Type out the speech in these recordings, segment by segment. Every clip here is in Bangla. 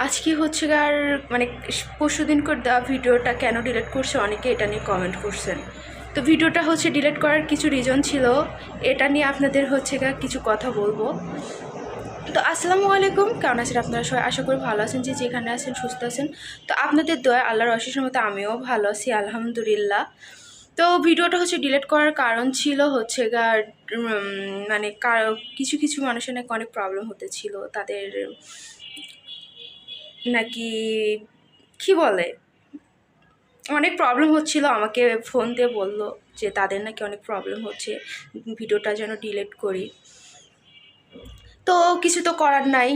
আজকে হচ্ছে আর মানে পরশুদিন করে দেওয়া ভিডিওটা কেন ডিলিট করছে, অনেকে এটা নিয়ে কমেন্ট করছেন। তো ভিডিওটা হচ্ছে ডিলিট করার কিছু রিজন ছিল, এটা নিয়ে আপনাদের হচ্ছে কিছু কথা বলবো। তো আসসালামু আলাইকুম, কেমন আছেন আপনারা সবাই? আশা করি ভালো আছেন, যে যেখানে আছেন সুস্থ আছেন। তো আপনাদের দোয়া আল্লাহর অশেষ মতো আমিও ভালো আছি আলহামদুলিল্লাহ। তো ভিডিওটা হচ্ছে ডিলিট করার কারণ ছিল হচ্ছে মানে কিছু কিছু মানুষের নাকি অনেক প্রবলেম হতেছিল, তাদের নাকি কি বলে অনেক প্রবলেম হচ্ছিল। আমাকে ফোন দিয়ে বললো যে তাদের নাকি অনেক প্রবলেম হচ্ছে, ভিডিওটা যেন ডিলিট করি। তো কিছু তো করার নাই,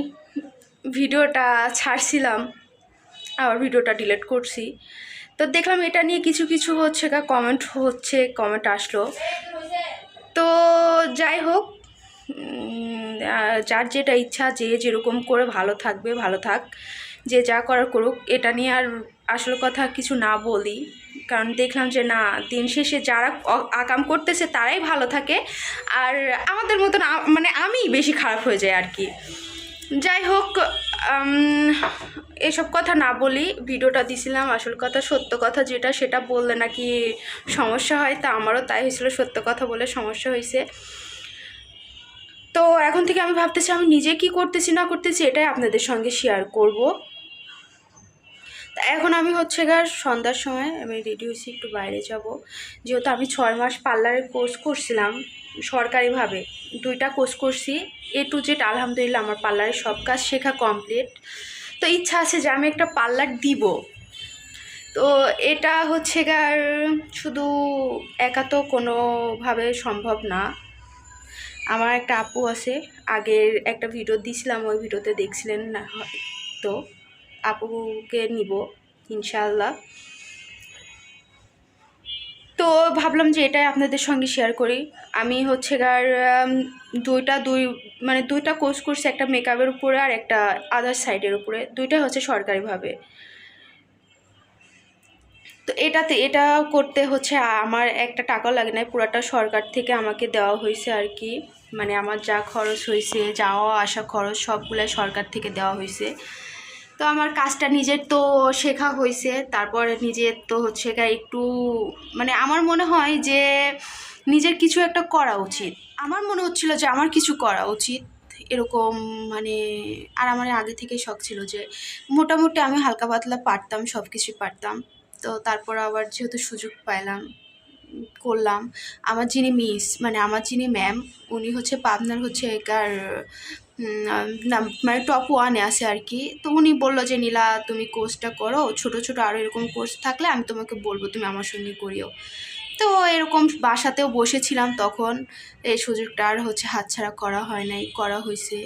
ভিডিওটা ছাড়ছিলাম, আবার ভিডিওটা ডিলিট করছি। তো দেখলাম এটা নিয়ে কিছু কিছু হচ্ছে কমেন্ট আসলো। তো যাই হোক, যার যেটা ইচ্ছা, যে যেরকম করে ভালো থাকবে ভালো থাক, যে যা করার করুক, এটা নিয়ে আর আসল কথা কিছু না বলি। কারণ দেখলাম যে না, দিন শেষে যারা আকাম করতেছে তারাই ভালো থাকে, আর আমাদের মতন মানে আমি বেশি খারাপ হয়ে যায় আর কি। যাই হোক, এসব কথা না বলি, ভিডিওটা দিছিলাম আসল কথা, সত্য কথা যেটা, সেটা বললে নাকি সমস্যা হয়। তা আমারও তাই হয়েছিল, সত্য কথা বলে সমস্যা হয়েছে। তো এখন থেকে আমি ভাবতেছি আমি নিজে কি করতেছি না করতেছি এটাই আপনাদের সঙ্গে শেয়ার করব। তা এখন আমি হচ্ছে সন্ধ্যার সময় আমি রেডি হয়েছি, একটু বাইরে যাব। যেহেতু আমি 6 মাস পার্লারের কোর্স করছিলাম সরকারিভাবে, 2টা কোর্স করছি, A to Z আলহামদুলিল্লাহ আমার পার্লারের সব কাজ শেখা কমপ্লিট। তো ইচ্ছা আছে যে আমি একটা পার্লার দিব। তো এটা হচ্ছে শুধু একা তো কোনোভাবে সম্ভব না। আমার একটা আপু আছে, আগের একটা ভিডিও দিছিলাম, ওই ভিডিওতে দেখছিলেন না, তো আপুকে নিব ইনশাআল্লাহ। তো ভাবলাম যে এটাই আপনাদের সঙ্গে শেয়ার করি। আমি হচ্ছে দুইটা কোর্স করছি, একটা মেকআপের উপরে আর একটা আদার সাইডের উপরে, দুইটা হচ্ছে সরকারিভাবে। তো এটা করতে হচ্ছে আমার একটা টাকাও লাগে না, পুরাটা সরকার থেকে আমাকে দেওয়া হয়েছে আর কি। মানে আমার যা খরচ হয়েছে, যাওয়া আসা খরচ সবগুলাই সরকার থেকে দেওয়া হয়েছে। তো আমার কাজটা নিজের তো শেখা হয়েছে, তারপরে নিজের তো হচ্ছে একটু মানে আমার মনে হয় যে নিজের কিছু একটা করা উচিত। আমার মনে হচ্ছিল যে আমার কিছু করা উচিত এরকম, মানে আর আমার আগে থেকেই শখ ছিল যে মোটামুটি আমি হালকা পাতলা পারতাম, সব কিছুই পারতাম। তো তারপর আবার যেহেতু সুযোগ পাইলাম, করলাম। আমার যিনি আমার যিনি ম্যাম, উনি হচ্ছে পাবনার হচ্ছে একার না মানে টপ 1-এ আছে আর কি। তো উনি বললো যে নীলা তুমি কোর্সটা করো, ছোট ছোট আরও এরকম কোর্স থাকলে আমি তোমাকে বলবো, তুমি আমার সঙ্গে করিও। তো এরকম বাসাতেও বসেছিলাম তখন, এই সুযোগটা আর হচ্ছে হাতছাড়া করা হয় নাই, করা হয়েছে।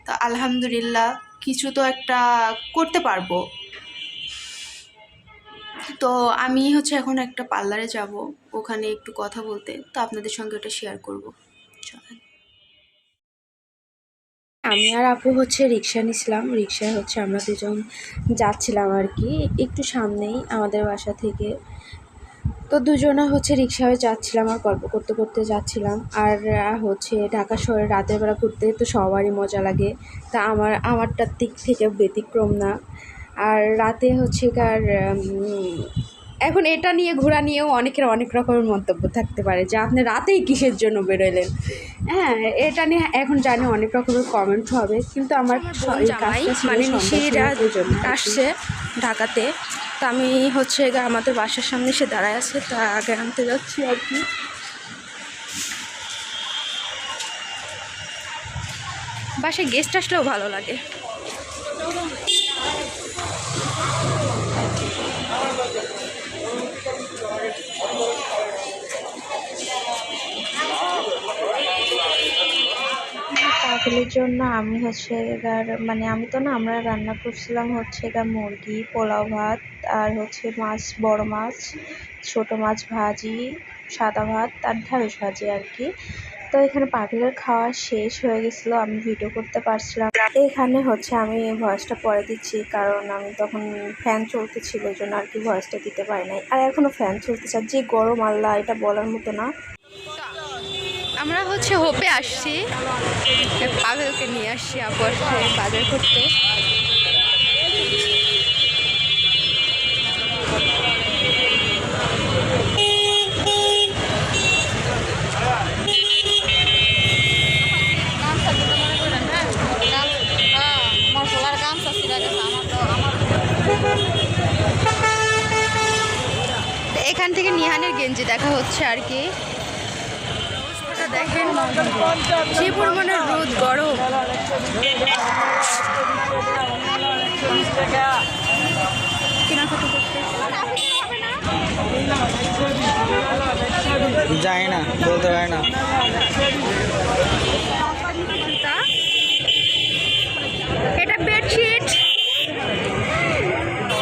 তো আলহামদুলিল্লাহ কিছু তো একটা করতে পারবো। তো আমি হচ্ছে এখন একটা পার্লারে যাব, ওখানে একটু কথা বলতে, তো আপনাদের সঙ্গে ওটা শেয়ার করব। চলেন। আমি আর আপু হচ্ছে রিক্সা নিছিলাম, রিক্সায় হচ্ছে আমরা দুজন যাচ্ছিলাম আর কি, একটু সামনেই আমাদের বাসা থেকে। তো দুজনা হচ্ছে রিক্সায় যাচ্ছিলাম আর গল্প করতে করতে যাচ্ছিলাম। আর হচ্ছে ঢাকা শহরে রাতের বেলা ঘুরতে তো সবারই মজা লাগে, তা আমারটার দিক থেকে ব্যতিক্রম না। আর রাতে হচ্ছে এখন এটা নিয়ে ঘোরা নিয়েও অনেকের অনেক রকমের মন্তব্য থাকতে পারে যে আপনি রাতেই কিসের জন্য বেরোলেন। হ্যাঁ, এটা নিয়ে এখন জানি অনেক রকমের কমেন্ট হবে, কিন্তু আমার আসছে ঢাকাতে। তো আমি হচ্ছে আমাদের বাসার সামনে এসে দাঁড়ায় আছে, তা আগে আনতে যাচ্ছি আর কি। বাসায় গেস্ট আসলেও ভালো লাগে। পাগলের জন্য আমি হচ্ছে মানে আমি তো না, আমরা রান্না করছিলাম হচ্ছে মুরগি, পোলাও ভাত, আর হচ্ছে মাছ, বড় মাছ, ছোট মাছ ভাজি, সাদা ভাত আর ঢ্যাঁড়স ভাজি আর কি। তো এখানে পাগলের খাওয়া শেষ হয়ে গেছিলো, আমি ভিডিও করতে পারছিলাম। এখানে হচ্ছে আমি ভয়েসটা পরে দিচ্ছি, কারণ আমি তখন ফ্যান চলতেছিল, ওই জন্য আর কি ভয়েসটা দিতে পারি নাই। আর এখনও ফ্যান চলতেছে, আর যে গরম আল্লাহ, এটা বলার মতো না। আমরা হচ্ছে হোপে আসছি, পাভেলকে নিয়ে আসছি আপু আসছে বাজার করতে। এখান থেকে নিহানের গেঞ্জি দেখা হচ্ছে আর কি। দেখেন যে পরিমাণে রোদ গরম, যায় না, বলতে পারে না। এটা বেডশিট,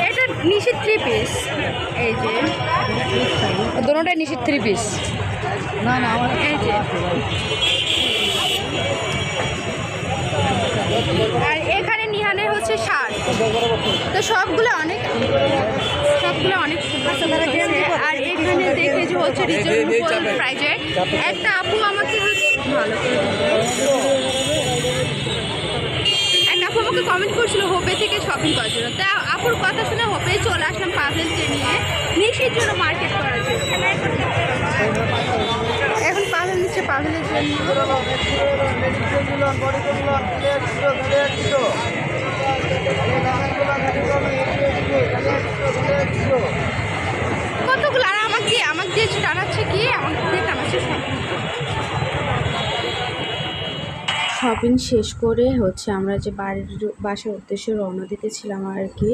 এটা নিশিত 3 পিস, এই যে দুটোটাই নিশিত 3 পিস। না না আমার এই যে আর এখানে নিহানের হচ্ছে শার্ট, তো সবগুলো অনেক সুন্দর হয়েছে। আর এখানে দেখে যে হচ্ছে রিজনেবল প্রাইজে একটা আপু আমাকে ভালো করে একটা আপু আমাকে কমেন্ট করছিল হোপে থেকে শপিং করার জন্য, তা আপুর কথা শুনে হোপে চলে আসলাম পাভেলকে নিয়ে নিশির জন্য মার্কেট করার জন্য। এখন পাভেল নিচ্ছে পাভেলের জন্য কতগুলো, আর আমাকে দিয়ে টানাচ্ছে কি, আমাকে দিয়ে টানাচ্ছে। শপিং শেষ করে হচ্ছে আমরা যে বাসার উদ্দেশ্যে রওনা দিতেছিলাম আর কি।